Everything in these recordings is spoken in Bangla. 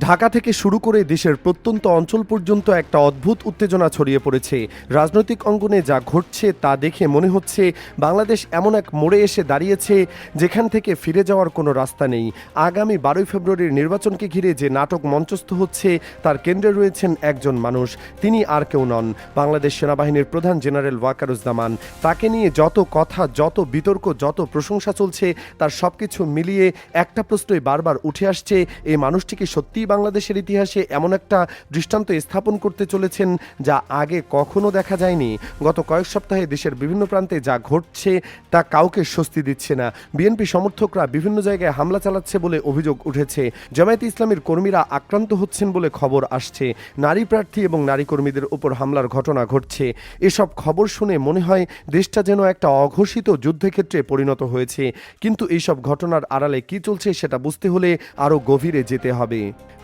ঢাকা থেকে শুরু করে দেশের প্রত্যন্ত অঞ্চল পর্যন্ত একটা অদ্ভুত উত্তেজনা ছড়িয়ে পড়েছে। রাজনৈতিক অঙ্গনে যা ঘটছে তা দেখে মনে হচ্ছে বাংলাদেশ এমন এক মোড়ে এসে দাঁড়িয়েছে যেখান থেকে ফিরে যাওয়ার কোনো রাস্তা নেই। আগামী 12ই ফেব্রুয়ারির নির্বাচনকে ঘিরে যে নাটক মঞ্চস্থ হচ্ছে তার কেন্দ্রে রয়েছেন একজন মানুষ। তিনি আর কেউ নন, বাংলাদেশ সেনাবাহিনীর প্রধান জেনারেল ওয়াকারুজ্জামান। তাকে নিয়ে যত কথা, যত বিতর্ক, যত প্রশংসা চলছে তার সবকিছু মিলিয়ে একটা প্রশ্নই বারবার উঠে আসছে, এই মানুষটিকে সত্যি বাংলাদেশের ইতিহাসে এমন একটা দৃষ্টান্ত স্থাপন করতে চলেছেন যা আগে কখনো দেখা যায়নি। গত কয়েক সপ্তাহে দেশের বিভিন্ন প্রান্তে যা ঘটছে তা কাউকে স্বস্তি দিচ্ছে না। বিএনপি সমর্থকরা বিভিন্ন জায়গায় হামলা চালাচ্ছে বলে অভিযোগ উঠেছে। জামায়াতে ইসলামীর কর্মীরা আক্রান্ত হচ্ছেন বলে খবর আসছে। নারী প্রার্থী এবং নারী কর্মীদের উপর হামলার ঘটনা ঘটছে। এসব খবর শুনে মনে হয় দেশটা যেন একটা অঘোষিত যুদ্ধক্ষেত্রে পরিণত হয়েছে। কিন্তু এইসব ঘটনার আড়ালে কি চলছে সেটা বুঝতে হলে আরও গভীরে যেতে হবে।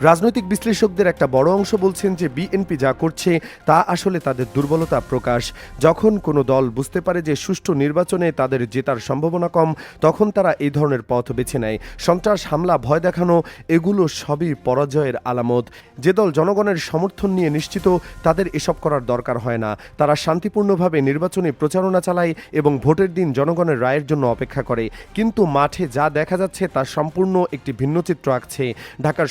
রাজনৈতিক বিশ্লেষকদের একটা বড় অংশ বলছেন যে বিএনপি যা করছে তা আসলে তাদের দুর্বলতা প্রকাশ। যখন কোনো দল বুঝতে পারে যে সুষ্ঠু নির্বাচনে তাদের জেতার সম্ভাবনা কম, তখন তারা এই ধরনের পথ বেছে নেয়। সন্ত্রাস, হামলা, ভয় দেখানো, এগুলো সবই পরাজয়ের আলামত। যে দল জনগণের সমর্থন নিয়ে নিশ্চিত তাদের এসব করার দরকার হয় না। তারা শান্তিপূর্ণভাবে নির্বাচনী প্রচারণা চালায় এবং ভোটের দিন জনগণের রায়ের জন্য অপেক্ষা করে। কিন্তু মাঠে যা দেখা যাচ্ছে তা সম্পূর্ণ একটি ভিন্ন চিত্র আঁকছে। ঢাকার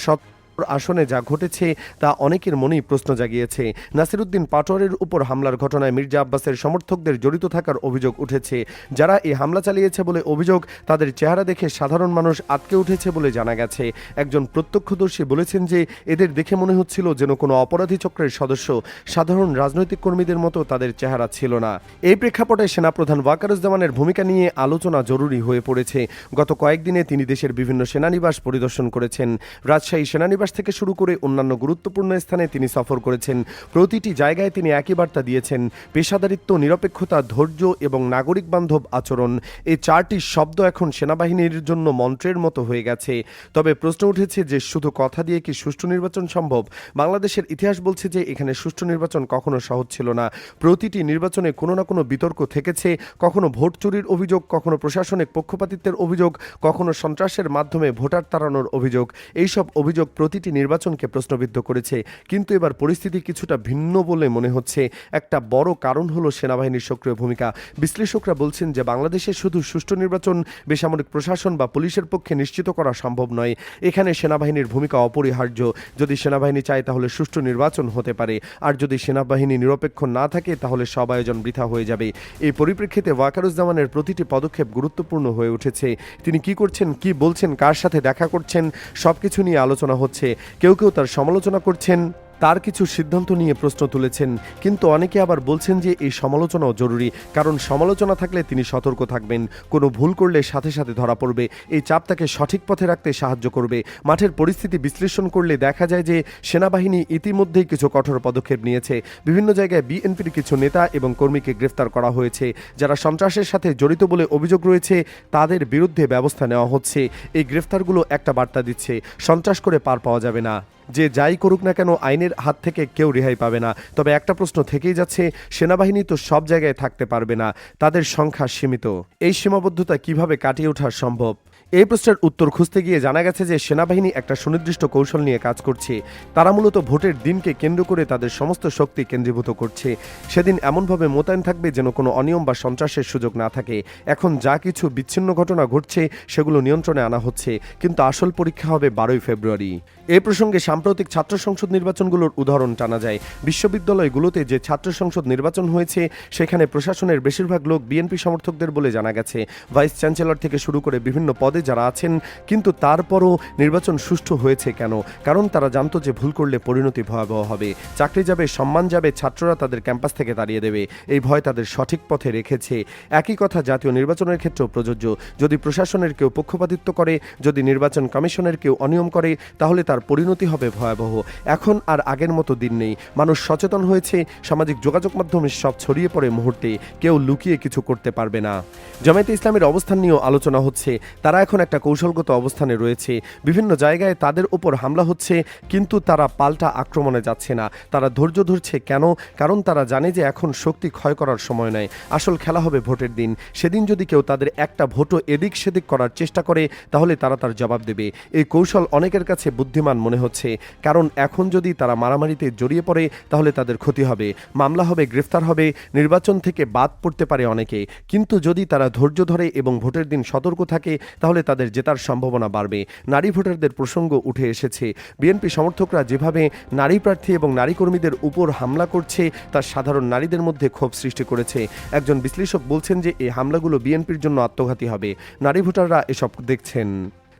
আসনে যা ঘটেছে তা অনেকের মনেই প্রশ্ন জাগিয়েছে। নাসিরউদ্দিন পাটোয়ারির উপর হামলার ঘটনায় মির্জা আব্বাসের সমর্থকদের জড়িত থাকার অভিযোগ উঠেছে। যারা এই হামলা চালিয়েছে বলে অভিযোগ, তাদের চেহারা দেখে সাধারণ মানুষ আটকে উঠেছে বলে জানা গেছে। একজন প্রত্যক্ষদর্শী বলেছেন যে এদের দেখে মনে হচ্ছিল যেন কোনো অপরাধী চক্রের সদস্য। সাধারণ রাজনৈতিক কর্মীদের মতো তাদের চেহারা ছিল না। এই প্রেক্ষাপটে সেনাপ্রধান ওয়াকারুজ্জামানের ভূমিকা নিয়ে আলোচনা জরুরি হয়ে পড়েছে। গত কয়েকদিনে তিনি দেশের বিভিন্ন সেনানিবাস পরিদর্শন করেছেন। রাজশাহী সেনানিবাস থেকে শুরু করে অন্যান্য গুরুত্বপূর্ণ স্থানে তিনি সফর করেছেন। প্রতিটি জায়গায় তিনি একই বার্তা দিয়েছেন: পেশাদারিত্ব, নিরপেক্ষতা, ধৈর্য এবং নাগরিক বান্ধব আচরণ। এই চারটি শব্দ এখন সেনাবাহিনীর জন্য মন্ত্রের মতো হয়ে গেছে। তবে প্রশ্ন উঠেছে যে শুধু কথা দিয়ে কি সুষ্ঠু নির্বাচন সম্ভব? বাংলাদেশের ইতিহাস বলছে যে এখানে সুষ্ঠু নির্বাচন কখনো সহজ ছিল না। প্রতিটি নির্বাচনে কোনো না কোনো বিতর্ক থেকেছে। কখনো ভোট চুরির অভিযোগ, কখনো প্রশাসনিক পক্ষপাতিত্বের অভিযোগ, কখনো সন্ত্রাসের মাধ্যমে ভোটার তাড়ানোর অভিযোগ। এইসব অভিযোগ প্রতিটি নির্বাচনকে প্রশ্নবিদ্ধ করেছে। কিন্তু এবার পরিস্থিতি কিছুটা ভিন্ন বলে মনে হচ্ছে। একটা বড় কারণ হলো সেনাবাহিনীর সক্রিয় ভূমিকা। বিশ্লেষকরা বলছেন যে বাংলাদেশে শুধু সুষ্ঠু নির্বাচন বেসামরিক প্রশাসন বা পুলিশের পক্ষে নিশ্চিত করা সম্ভব নয়। এখানে সেনাবাহিনীর ভূমিকা অপরিহার্য। যদি সেনাবাহিনী চায় তাহলে সুষ্ঠু নির্বাচন হতে পারে, আর যদি সেনাবাহিনী নিরপেক্ষ না থাকে তাহলে সব আয়োজন বৃথা হয়ে যাবে। এই পরিপ্রেক্ষিতে ওয়াকারুজ্জামানের প্রতিটি পদক্ষেপ গুরুত্বপূর্ণ হয়ে উঠেছে। তিনি কি করছেন, কি বলছেন, কার সাথে দেখা করছেন, সবকিছু নিয়ে আলোচনা হচ্ছে। কেউ কেউ তার সমালোচনা করছেন, তার কিছু সিদ্ধান্ত নিয়ে প্রশ্ন তুলেছেন। কিন্তু অনেকে আবার বলছেন যে এই সমালোচনাও জরুরি, কারণ সমালোচনা থাকলে তিনি সতর্ক থাকবেন। কোনো ভুল করলে সাথে সাথে ধরা পড়বে। এই চাপ তাকে সঠিক পথে রাখতে সাহায্য করবে। মাঠের পরিস্থিতি বিশ্লেষণ করলে দেখা যায় যে সেনাবাহিনী ইতিমধ্যেই কিছু কঠোর পদক্ষেপ নিয়েছে। বিভিন্ন জায়গায় বিএনপির কিছু নেতা এবং কর্মীকে গ্রেফতার করা হয়েছে। যারা সন্ত্রাসের সাথে জড়িত বলে অভিযোগ রয়েছে তাদের বিরুদ্ধে ব্যবস্থা নেওয়া হচ্ছে। এই গ্রেফতারগুলো একটা বার্তা দিচ্ছে, সন্ত্রাস করে পার পাওয়া যাবে না। যে যাই করুক না কেন আইনের হাত থেকে কেউ রেহাই পাবে না। তবে একটা প্রশ্ন থেকেই যাচ্ছে, সেনাবাহিনী তো সব জায়গায় থাকতে পারবে না, তাদের সংখ্যা সীমিত। এই সীমাবদ্ধতা কিভাবে কাটিয়ে ওঠা সম্ভব? এই প্রশ্নের উত্তর খুঁজতে গিয়ে জানা গেছে যে সেনাবাহিনী একটা সুনির্দিষ্ট কৌশল নিয়ে কাজ করছে। তারা মূলত ভোটের দিনকে কেন্দ্র করে তাদের সমস্ত শক্তি কেন্দ্রীভূত করছে। সেদিন এমনভাবে মোতায়েন থাকবে যেন কোনো অনিয়ম বা সন্ত্রাসের সুযোগ না থাকে। এখন যা কিছু বিচ্ছিন্ন ঘটনা ঘটছে সেগুলো নিয়ন্ত্রণে আনা হচ্ছে, কিন্তু আসল পরীক্ষা হবে 12ই ফেব্রুয়ারি। এ প্রসঙ্গে সাম্প্রতিক ছাত্র সংসদ নির্বাচনগুলোর উদাহরণ টানা যায়। বিশ্ববিদ্যালয়গুলোতে যে ছাত্র সংসদ নির্বাচন হয়েছে সেখানে প্রশাসনের বেশিরভাগ লোক বিএনপি সমর্থকদের বলে জানা গেছে। ভাইস চ্যান্সেলর থেকে শুরু করে বিভিন্ন পদে যারা আছেন। কিন্তু তারপরও নির্বাচন সুষ্ঠু হয়েছে কেন? কারণ তারা জানতো যে ভুল করলে পরিণতি ভয়াবহ হবে, চাকরি যাবে, সম্মান যাবে, ছাত্ররা তাদের ক্যাম্পাস থেকে তাড়িয়ে দেবে। এই ভয় তাদের সঠিক পথে রেখেছে। একই কথা জাতীয় নির্বাচনের ক্ষেত্রেও প্রযোজ্য। যদি প্রশাসনের কেউ পক্ষপাতিত্ব করে, যদি নির্বাচন কমিশনের কেউ অনিয়ম করে, তাহলে তার পরিণতি হবে ভয়াবহ। এখন আর আগের মতো দিন নেই। মানুষ সচেতন হয়েছে। সামাজিক যোগাযোগ মাধ্যমে সব ছড়িয়ে পড়ে মুহূর্তে। কেউ লুকিয়ে কিছু করতে পারবে না। জামায়াতে ইসলামীর অবস্থান নিয়েও আলোচনা হচ্ছে। তারা এখন একটা কৌশলগত অবস্থানে রয়েছে। বিভিন্ন জায়গায় তাদের উপর হামলা হচ্ছে, কিন্তু তারা পাল্টা আক্রমণে যাচ্ছে না। তারা ধৈর্য ধরছে। কেন? কারণ তারা জানে যে এখন শক্তি ক্ষয় করার সময় নয়। আসল খেলা হবে ভোটের দিন। সেদিন যদি কেউ তাদের একটা ভোটও এদিক সেদিক করার চেষ্টা করে তাহলে তারা তার জবাব দেবে। এই কৌশল অনেকের কাছে বুদ্ধিমান মনে হচ্ছে। কারণ এখন যদি তারা মারামারিতে জড়িয়ে পড়ে তাহলে তাদের ক্ষতি হবে, মামলা হবে, গ্রেফতার হবে, নির্বাচন থেকে বাদ পড়তে পারে অনেকে। কিন্তু যদি তারা ধৈর্য ধরে এবং ভোটের দিন সতর্ক থাকে তাহলে তাদের জেতার সম্ভাবনা বাড়বে। নারী ভোটারদের প্রসঙ্গ উঠে এসেছে। বিএনপি সমর্থকরা যেভাবে নারী প্রার্থী এবং নারী কর্মীদের উপর হামলা করছে তা সাধারণ নারীদের মধ্যে ক্ষোভ সৃষ্টি করেছে। একজন বিশ্লেষক বলছেন যে এই হামলাগুলো বিএনপির জন্য আত্মঘাতী হবে। নারী ভোটাররা এসব দেখছেন,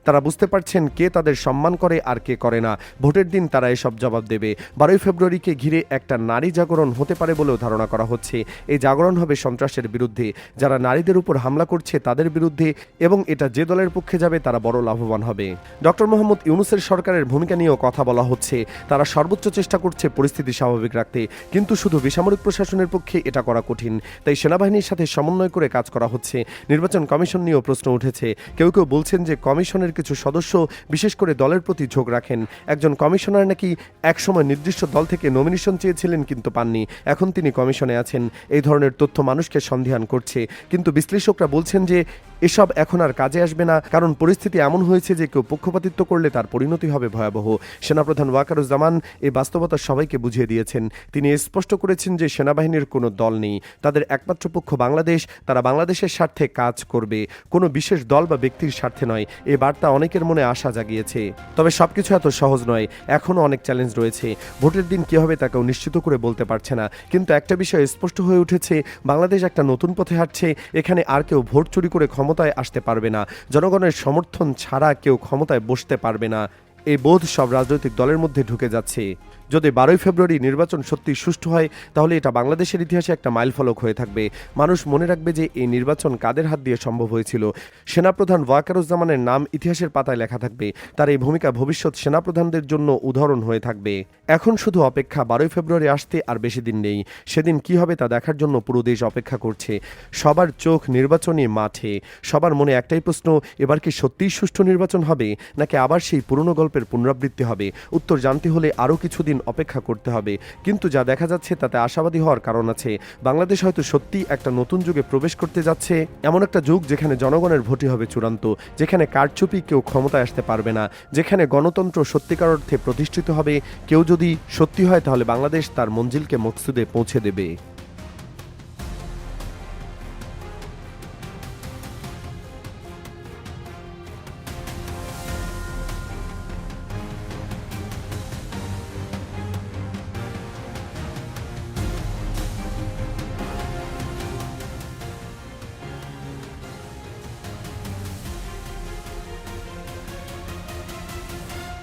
তারা বুঝতে পারছেন কে তাদের সম্মান করে আর কে করে না। ভোটের দিন তারা এসব জবাব দেবে। 12 ফেব্রুয়ারিকে ঘিরে একটা নারী জাগরণ হতে পারে বলেও ধারণা করা হচ্ছে। এই জাগরণ হবে সন্ত্রাসের বিরুদ্ধে, যারা নারীদের উপর হামলা করছে তাদের বিরুদ্ধে, এবং এটা যে দলের পক্ষে যাবে তারা বড় লাভবান হবে। ডক্টর মোহাম্মদ ইউনূসের সরকারের ভূমিকা নিয়েও কথা বলা হচ্ছে। তারা সর্বোচ্চ চেষ্টা করছে পরিস্থিতি স্বাভাবিক রাখতে, কিন্তু শুধু বেসামরিক প্রশাসনের পক্ষে এটা করা কঠিন। তাই সেনাবাহিনীর সাথে সমন্বয় করে কাজ করা হচ্ছে। নির্বাচন কমিশন নিয়েও প্রশ্ন উঠেছে। কেউ কেউ বলছেন যে কমিশনের কিছু সদস্য বিশেষ করে দলের প্রতি ঝোঁক রাখেন। একজন কমিশনার নাকি একসময় নির্দিষ্ট দল থেকে নমিনেশন চেয়েছিলেন কিন্তু পাননি, এখন তিনি কমিশনে আছেন। এই ধরনের তথ্য মানুষকে সন্দিহান করছে, কিন্তু বিশ্লেষকরা বলছেন যে এসব এখন আর কাজে আসবে না, কারণ পরিস্থিতি এমন হয়েছে যে কেউ পক্ষপাতিত্ব করলে তার পরিণতি হবে ভয়াবহ। সেনাপ্রধান ওয়াকারুজ্জামান এই বাস্তবতা সবাইকে বুঝিয়ে দিয়েছেন। তিনি স্পষ্ট করেছেন যে সেনাবাহিনীর কোনো দল নেই, তাদের একমাত্র পক্ষ বাংলাদেশ। তারা বাংলাদেশের স্বার্থে কাজ করবে, কোনো বিশেষ দল বা ব্যক্তির স্বার্থে নয়। এই বার্তা অনেকের মনে আশা জাগিয়েছে। তবে সবকিছু এত সহজ নয়, এখনও অনেক চ্যালেঞ্জ রয়েছে। ভোটের দিন কী হবে তা কেউ নিশ্চিত করে বলতে পারছে না, কিন্তু একটা বিষয় স্পষ্ট হয়ে উঠেছে, বাংলাদেশ একটা নতুন পথে হাঁটছে। এখানে আর কেউ ভোট চুরি করে ক্ষমতায় আসতে পারবে না, জনগণের সমর্থন ছাড়া কেউ ক্ষমতায় বসতে পারবে না। এই বোধ সব রাজনৈতিক দলের মধ্যে ঢুকে যাচ্ছে। যদি 12 ফেব্রুয়ারি নির্বাচন সত্যি সুষ্ঠু হয় তাহলে এটা বাংলাদেশের ইতিহাসে একটা মাইলফলক হয়ে থাকবে। মানুষ মনে রাখবে যে এই নির্বাচন কাদের হাত দিয়ে সম্ভব হয়েছিল। সেনাপ্রধান ওয়াকারুজ্জামানের নাম ইতিহাসের পাতায় লেখা থাকবে। তার এই ভূমিকা ভবিষ্যৎ সেনাপ্রধানদের জন্য উদাহরণ হয়ে থাকবে। এখন শুধু অপেক্ষা, 12 ফেব্রুয়ারি আসতে আর বেশি দিন নেই। সেদিন কি হবে তা দেখার জন্য পুরো দেশ অপেক্ষা করছে। সবার চোখ নির্বাচনী মাঠে, সবার মনে একটাই প্রশ্ন, এবার কি সত্যিই সুষ্ঠু নির্বাচন হবে নাকি আবার সেই পুরনো গল্পের পুনরাবৃত্তি হবে? উত্তর জানতে হলে আরও কিছুদিন অপেক্ষা করতে হবে, কিন্তু যা দেখা যাচ্ছে তাতে আশাবাদী হওয়ার কারণ আছে। বাংলাদেশ হয়তো সত্যি একটা নতুন যুগে প্রবেশ করতে যাচ্ছে, এমন একটা যুগ যেখানে জনগণের ভোটই হবে চূড়ান্ত, যেখানে কারচুপি কেউ ক্ষমতায় আসতে পারবে না, যেখানে গণতন্ত্র সত্যিকার অর্থে প্রতিষ্ঠিত হবে। কেউ যদি সত্যি হয় তাহলে বাংলাদেশ তার মঞ্জিলকে মকসুদে পৌঁছে দেবে।